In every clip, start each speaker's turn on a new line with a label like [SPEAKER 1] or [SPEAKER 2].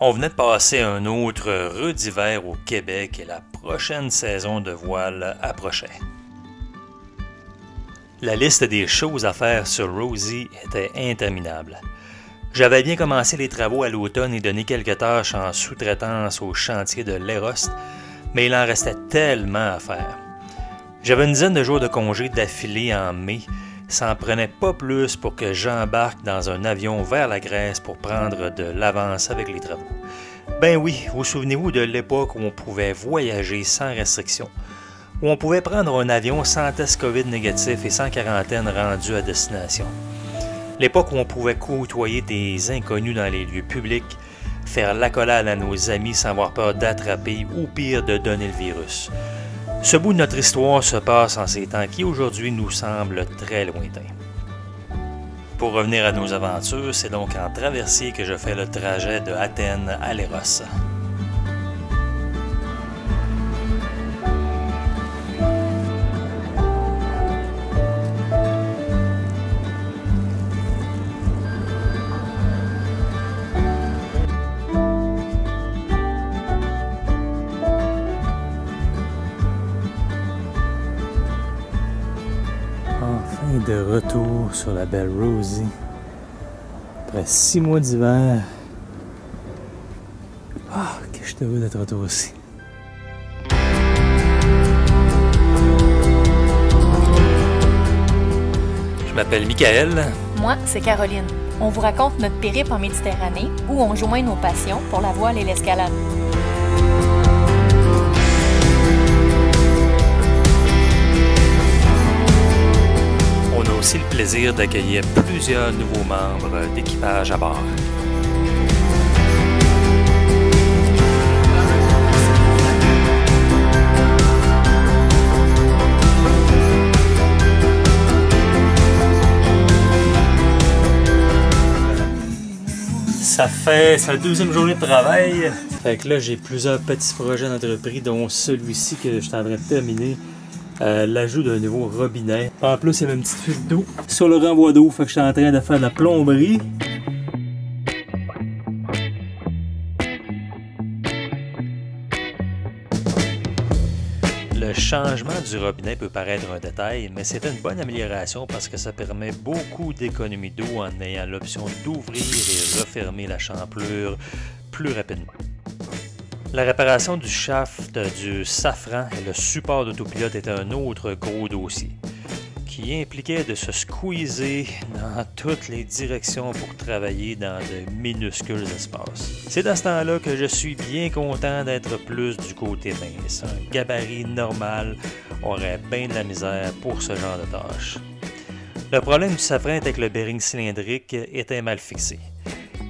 [SPEAKER 1] On venait de passer un autre rude hiver au Québec et la prochaine saison de voile approchait. La liste des choses à faire sur Rosie était interminable. J'avais bien commencé les travaux à l'automne et donné quelques tâches en sous-traitance au chantier de l'Erost, mais il en restait tellement à faire. J'avais une dizaine de jours de congé d'affilée en mai. Ça en prenait pas plus pour que j'embarque dans un avion vers la Grèce pour prendre de l'avance avec les travaux. Ben oui, vous souvenez-vous de l'époque où on pouvait voyager sans restriction, où on pouvait prendre un avion sans test COVID négatif et sans quarantaine rendu à destination. L'époque où on pouvait côtoyer des inconnus dans les lieux publics, faire l'accolade à nos amis sans avoir peur d'attraper ou pire de donner le virus. Ce bout de notre histoire se passe en ces temps qui aujourd'hui nous semblent très lointains. Pour revenir à nos aventures, c'est donc en traversier que je fais le trajet de Athènes à Léros. De retour sur la belle Rosie. Après 6 mois d'hiver. Ah, que je suis heureux d'être retour aussi. Je m'appelle Michael.
[SPEAKER 2] Moi, c'est Caroline. On vous raconte notre périple en Méditerranée où on joint nos passions pour la voile et l'escalade.
[SPEAKER 1] Aussi le plaisir d'accueillir plusieurs nouveaux membres d'équipage à bord. Ça fait sa deuxième journée de travail. Fait que là, j'ai plusieurs petits projets d'entreprise, dont celui-ci que je suis en train de terminer. L'ajout d'un nouveau robinet. En plus, il y a une petite fuite d'eau sur le renvoi d'eau, fait que je suis en train de faire de la plomberie. Le changement du robinet peut paraître un détail, mais c'est une bonne amélioration parce que ça permet beaucoup d'économie d'eau en ayant l'option d'ouvrir et refermer la champlure plus rapidement. La réparation du shaft du safran et le support d'autopilote était un autre gros dossier qui impliquait de se squeezer dans toutes les directions pour travailler dans de minuscules espaces. C'est à ce temps-là que je suis bien content d'être plus du côté mince. Un gabarit normal aurait bien de la misère pour ce genre de tâches. Le problème du safran était que le bearing cylindrique était mal fixé.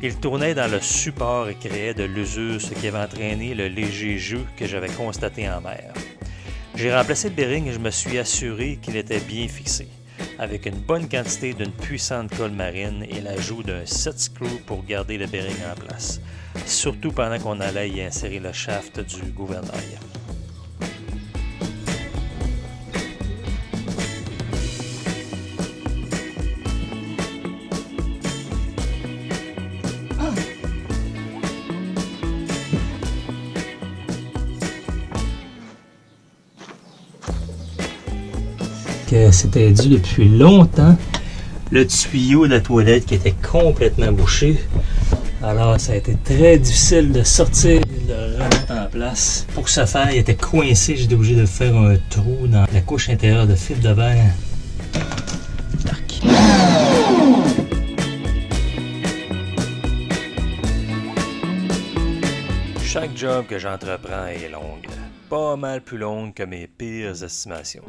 [SPEAKER 1] Il tournait dans le support et créait de l'usure, ce qui avait entraîné le léger jeu que j'avais constaté en mer. J'ai remplacé le bearing et je me suis assuré qu'il était bien fixé, avec une bonne quantité d'une puissante colle marine et l'ajout d'un set screw pour garder le bearing en place, surtout pendant qu'on allait y insérer le shaft du gouvernail. Que c'était dû depuis longtemps. Le tuyau de la toilette qui était complètement bouché. Alors ça a été très difficile de sortir et de le remettre en place. Pour ce faire, il était coincé. J'étais obligé de faire un trou dans la couche intérieure de fibre de verre. Chaque job que j'entreprends est longue. Pas mal plus longue que mes pires estimations.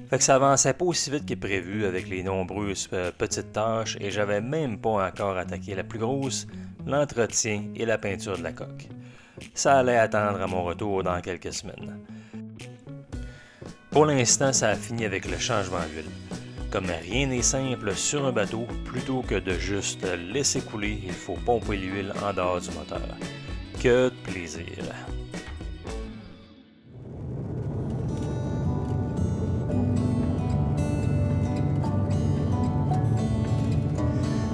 [SPEAKER 1] Fait que ça avançait pas aussi vite que prévu avec les nombreuses petites tâches et j'avais même pas encore attaqué la plus grosse, l'entretien et la peinture de la coque. Ça allait attendre à mon retour dans quelques semaines. Pour l'instant, ça a fini avec le changement d'huile. Comme rien n'est simple sur un bateau, plutôt que de juste laisser couler, il faut pomper l'huile en dehors du moteur. Que de plaisir!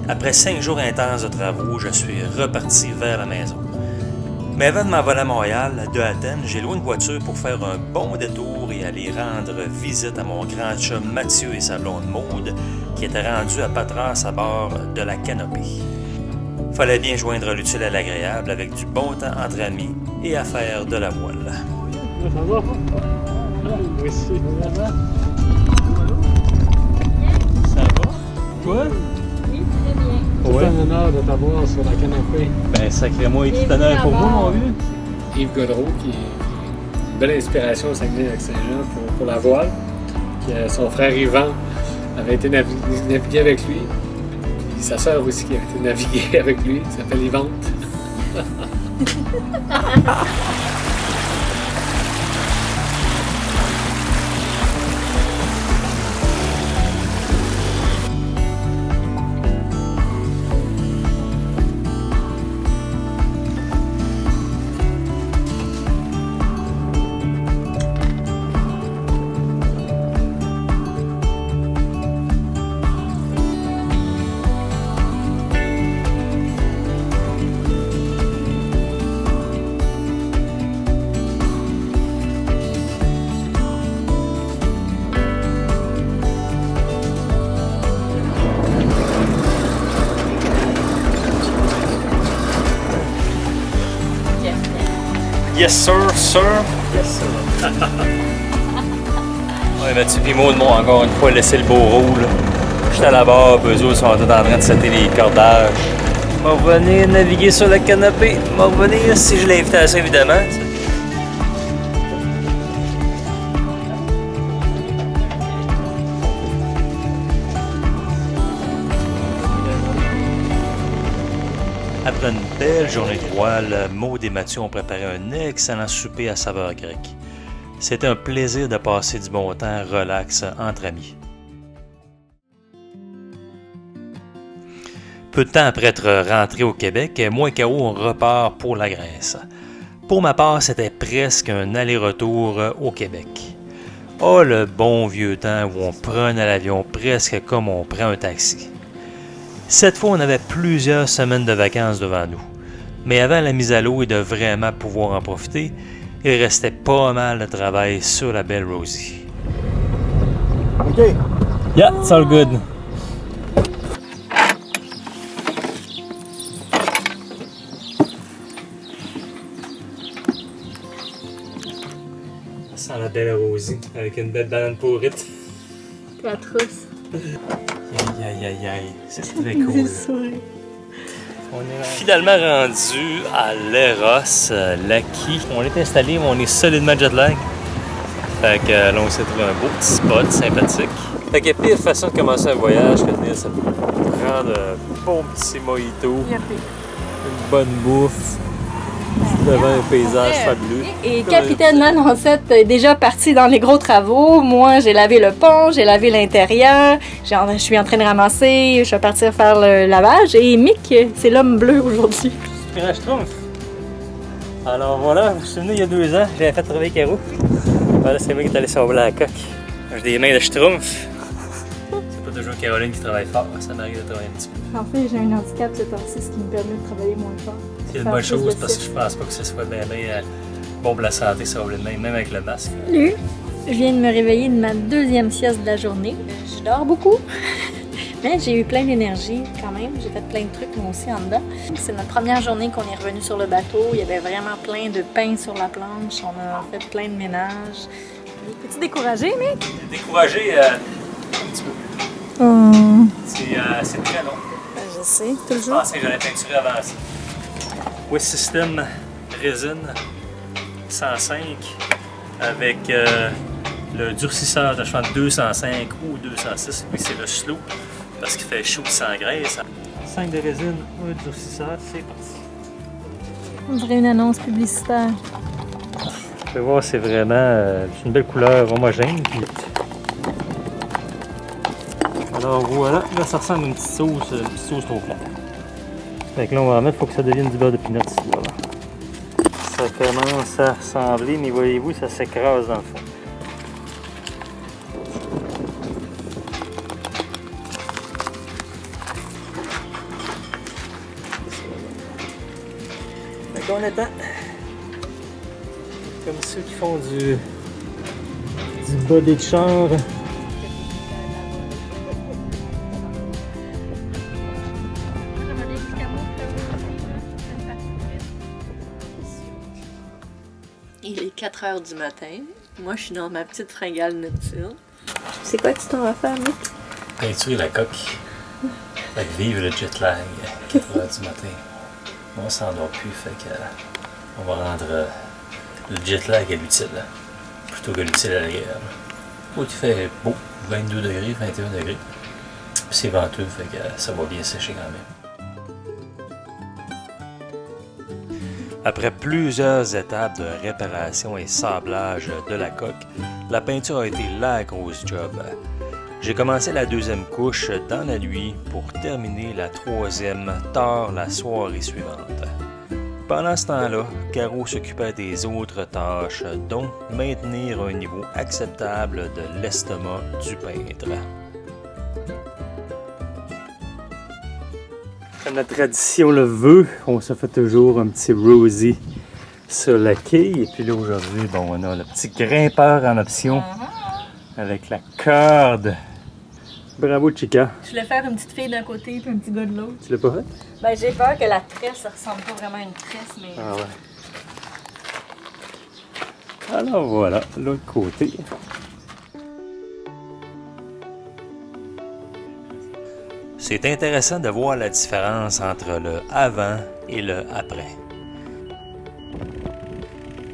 [SPEAKER 1] Après 5 jours intenses de travaux, je suis reparti vers la maison. Mais avant de m'envoler à Montréal, de Athènes, j'ai loué une voiture pour faire un bon détour et aller rendre visite à mon grand chum Mathieu et sa blonde Maude, qui étaient rendus à Patras à bord de la Canopée. Fallait bien joindre l'utile à l'agréable avec du bon temps entre amis et à faire de la voile.
[SPEAKER 3] Ça va? Oui, ça va? Ça va? Toi?
[SPEAKER 4] Oui, très bien.
[SPEAKER 3] C'est un honneur de t'avoir sur la canopée.
[SPEAKER 1] Ben, sacré-moi, il est tout honneur pour moi, mon vieux.
[SPEAKER 3] Yves Godreau, qui est une belle inspiration au Saguenay-Lac-Saint-Jean pour la voile. Son frère Yvan avait été naviguer avec lui. Puis sa sœur aussi qui avait été naviguer avec lui. Ça s'appelle Yvante.
[SPEAKER 1] Yes, sir, sir. Yes, sir. Ouais, Mathieu et Maud m'ont encore une fois laissé le beau rôle. J'étais à la barre, eux autres sont en train de setter les cordages. M'en revenir naviguer sur la canopée. M'en revenir si j'ai l'invitation, évidemment. Après une belle journée de voile, Maud et Mathieu ont préparé un excellent souper à saveur grecque. C'était un plaisir de passer du bon temps relax entre amis. Peu de temps après être rentré au Québec, moi et K.O. on repart pour la Grèce. Pour ma part, c'était presque un aller-retour au Québec. Oh, le bon vieux temps où on prenait l'avion presque comme on prend un taxi. Cette fois, on avait plusieurs semaines de vacances devant nous. Mais avant la mise à l'eau et de vraiment pouvoir en profiter, il restait pas mal de travail sur la belle Rosie.
[SPEAKER 3] OK.
[SPEAKER 1] Yeah, it's all good. Ça sent la belle Rosie avec une belle banane pourrite.
[SPEAKER 4] La trousse.
[SPEAKER 1] Aïe, c'est très cool. On est finalement rendu à l'Eros, Laki. On est installé, mais on est solidement jet lag. Fait que là, on s'est trouvé un beau petit spot sympathique. Fait que pire façon de commencer un voyage que de venir se prendre un bon petit mojito, une bonne bouffe, devant un paysage fabuleux.
[SPEAKER 4] Et Capitaine Lancette est déjà parti dans les gros travaux. Moi, j'ai lavé le pont, j'ai lavé l'intérieur. Je suis en train de ramasser, je vais partir faire le lavage. Et Mick, c'est l'homme bleu aujourd'hui.
[SPEAKER 1] Je Schtroumpf. Alors voilà, vous vous souvenez, il y a 2 ans, j'avais fait travailler Caro. Voilà, c'est moi qui est allé sauver la coque. J'ai des mains de Schtroumpf. C'est pas toujours Caroline qui travaille fort, ça m'arrive de travailler un petit peu.
[SPEAKER 4] En fait, j'ai un handicap ce temps-ci, ce qui me permet de travailler moins fort.
[SPEAKER 1] C'est une bonne chose parce que je pense pas que ce soit bien bon pour la santé, ça va même avec le masque.
[SPEAKER 4] Salut! Je viens de me réveiller de ma 2e sieste de la journée. Je dors beaucoup, mais j'ai eu plein d'énergie quand même. J'ai fait plein de trucs moi aussi en dedans. C'est notre première journée qu'on est revenu sur le bateau. Il y avait vraiment plein de pain sur la planche. On a fait plein de ménage. Peux-tu décourager, mec?
[SPEAKER 1] Découragé un petit peu.
[SPEAKER 4] Oh.
[SPEAKER 1] C'est très long.
[SPEAKER 4] Je sais, toujours.
[SPEAKER 1] Je pensais que j'allais peinturer avant ça. Oui, système résine 105 avec le durcisseur de cheval 205 ou 206. Puis c'est le slow parce qu'il fait chaud sans graisse. 5 de résine, 1 de durcisseur, c'est parti.
[SPEAKER 4] On dirait une annonce publicitaire.
[SPEAKER 1] Tu peux voir, c'est vraiment une belle couleur homogène. Puis... Alors voilà, là ça ressemble à une petite sauce trop plate. Fait que là on va en mettre, il faut que ça devienne du beurre de pinot ici. Voilà. Ça commence à ressembler, mais voyez-vous, ça s'écrase dans le fond. qu'on attend. Comme ceux qui font du body de char.
[SPEAKER 2] Il est 4 h du matin. Moi, je suis dans ma petite fringale nocturne. C'est quoi que tu t'en vas faire, Mick?
[SPEAKER 1] Peinturer la coque. Fait que vive le jet lag. 4 h du matin. On s'endort plus, fait que on va rendre le jet lag à l'utile plutôt que l'utile à l'agréable. Il fait beau, 22 degrés, 21 degrés. Puis c'est venteux, fait que ça va bien sécher quand même. Après plusieurs étapes de réparation et sablage de la coque, la peinture a été la grosse job. J'ai commencé la deuxième couche dans la nuit pour terminer la troisième tard la soirée suivante. Pendant ce temps-là, Caro s'occupait des autres tâches, dont maintenir un niveau acceptable de l'estomac du peintre. Comme la tradition le veut, on se fait toujours un petit rosy sur la quille. Et puis là aujourd'hui, bon, on a le petit grimpeur en option avec la corde. Bravo Chica.
[SPEAKER 4] Je voulais faire une petite fille d'un côté puis un petit gars de l'autre.
[SPEAKER 1] Tu l'as pas fait?
[SPEAKER 4] Ben, j'ai peur que la tresse ne ressemble pas vraiment à une tresse, mais...
[SPEAKER 1] Ah ouais. Alors voilà, l'autre côté. C'est intéressant de voir la différence entre le avant et le après.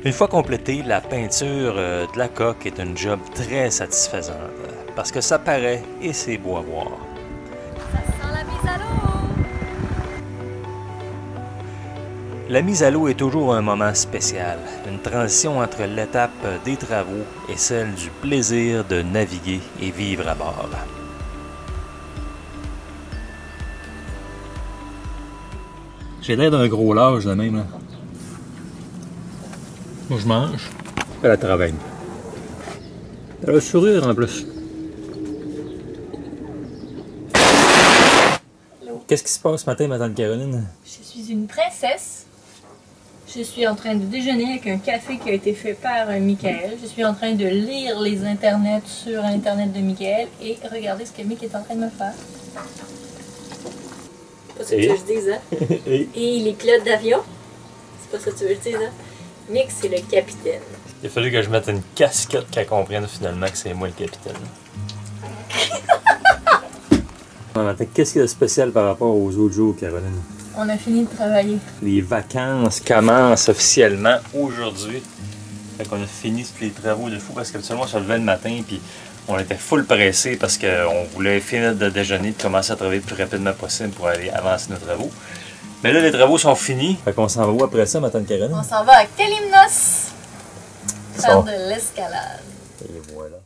[SPEAKER 1] Une fois complétée, la peinture de la coque est une job très satisfaisante parce que ça paraît et c'est beau à voir.
[SPEAKER 4] Ça sent la mise à l'eau!
[SPEAKER 1] La mise à l'eau est toujours un moment spécial, une transition entre l'étape des travaux et celle du plaisir de naviguer et vivre à bord. J'ai l'air d'un gros lâche de même. Là. Moi je mange, elle travaille. Elle a le sourire en plus. Qu'est-ce qui se passe ce matin, ma tante Caroline?
[SPEAKER 4] Je suis une princesse. Je suis en train de déjeuner avec un café qui a été fait par Michael. Je suis en train de lire les internets sur Internet de Michael et regarder ce que Mick est en train de me faire. C'est pas ça que je dise, hein? Et les pilotes d'avion, c'est pas ça que tu veux que je dise, hein? Mick, c'est le capitaine.
[SPEAKER 1] Il a fallu que je mette une casquette qu'elle comprenne finalement que c'est moi le capitaine. Qu'est-ce qu'il y a de spécial par rapport aux autres jours, Caroline?
[SPEAKER 4] On a fini de travailler.
[SPEAKER 1] Les vacances commencent officiellement aujourd'hui. Fait qu'on a fini tous les travaux de fou parce qu'habituellement on se levait le matin puis on était full pressé parce qu'on voulait finir de déjeuner et commencer à travailler le plus rapidement possible pour aller avancer nos travaux. Mais là, les travaux sont finis. Fait qu'on s'en va où après ça, ma tante Caroline?
[SPEAKER 4] On s'en va à Kalymnos faire de l'escalade.
[SPEAKER 1] Et voilà.